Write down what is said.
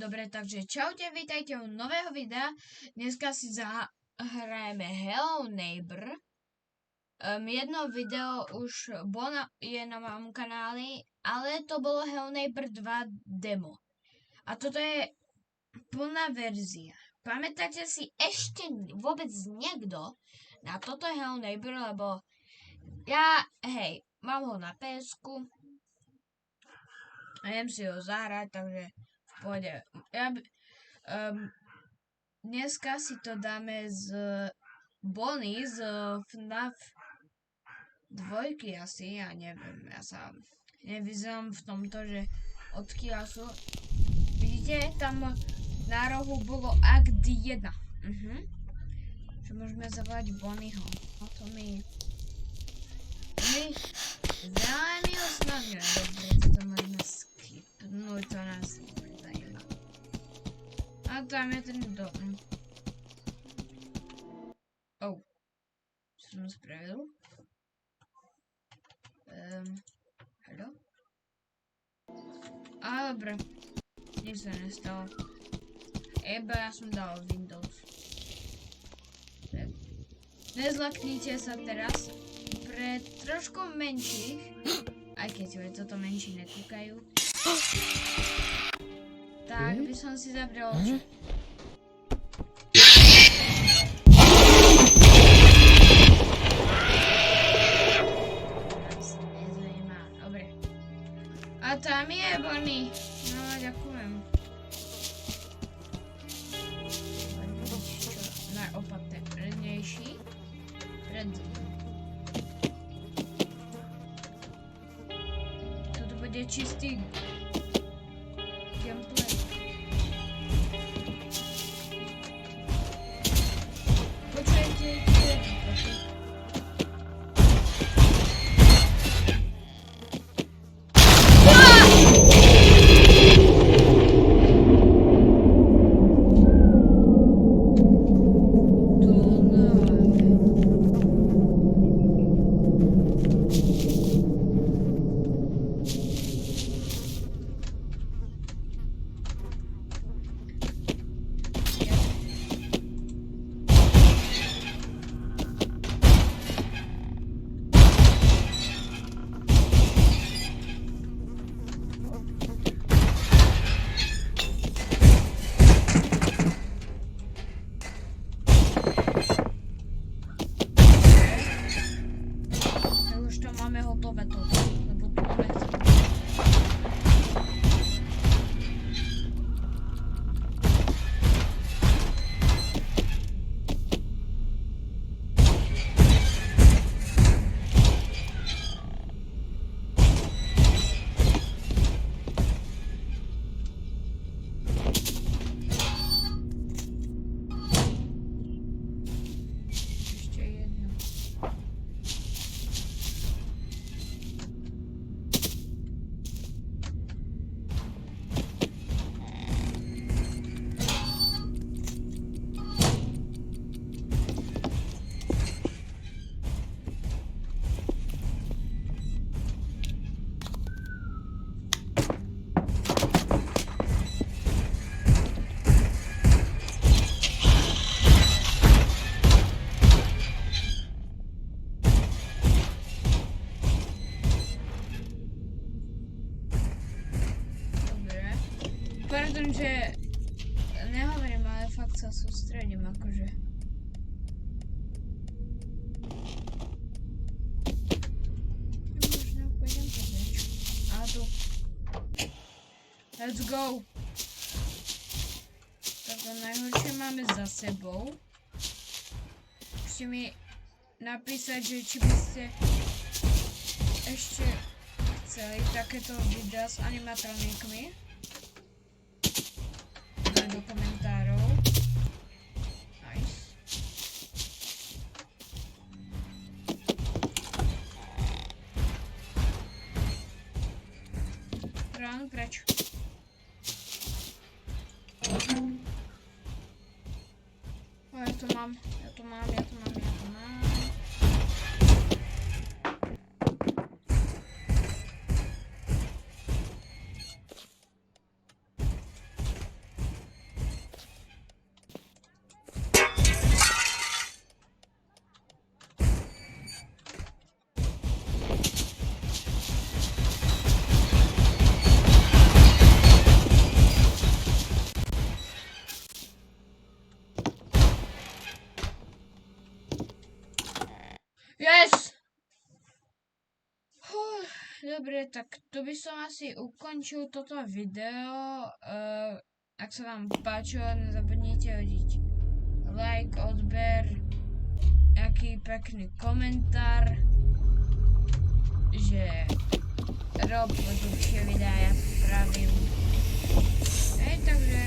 Dobre, takže čaute, vítajte u nového videa. Dneska si zahrajeme Hello Neighbor. Jedno video už je na mojom kanáli, ale to bolo Hello Neighbor 2 demo. A toto je plná verzia. Pamätáte si ešte vôbec niekto na toto Hello Neighbor, lebo ja, mám ho na PS-ku. A idem si ho zahrať, takže v pohode. Dneska si to dáme z Bonnie z FNAF 2 asi, ja neviem, ja sa nevyznám v tomto, že odkiaľ sú. Vidíte, tam na rohu bolo Akt 1. Že môžeme zavolať Bonnieho. No to mi veľmi usnadňuje. Dobre, to môžeme skipnúť, to nás nezajíma. A tam je ten dom. Čo som spravil? Haló? A dobre, nič sa nestalo. Iba ja som dal Windows. Nezlaknite sa teraz. Pre trošku menších, aj keď toto menší nekúkajú, tak by som si zavrel oči. Nás nezajímá, dobre. A tam je Bonnie. No, ďakujem. Najopatrnejší pred ním. Toto bude čistý gameplay. Počujete tie výpočty? Máme hotové toto, lebo tu máme pardon, že nehovorím, ale fakt sa sústredím, akože. Možno pôjdem pozrieť. A tu. Let's go. Tak to najhoršie máme za sebou. Môžete mi napísať, že či by ste ešte chceli takéto videa s animatronikmi. Do komentárov. Nice. Ráno preč. Ja to mám. dobre, tak tu by som asi ukončil toto video. Ak sa vám páčilo, nezabudnite hodiť like, odber, nejaký pekný komentár, že rob dlhšie videá, ja spravím. Hej, takže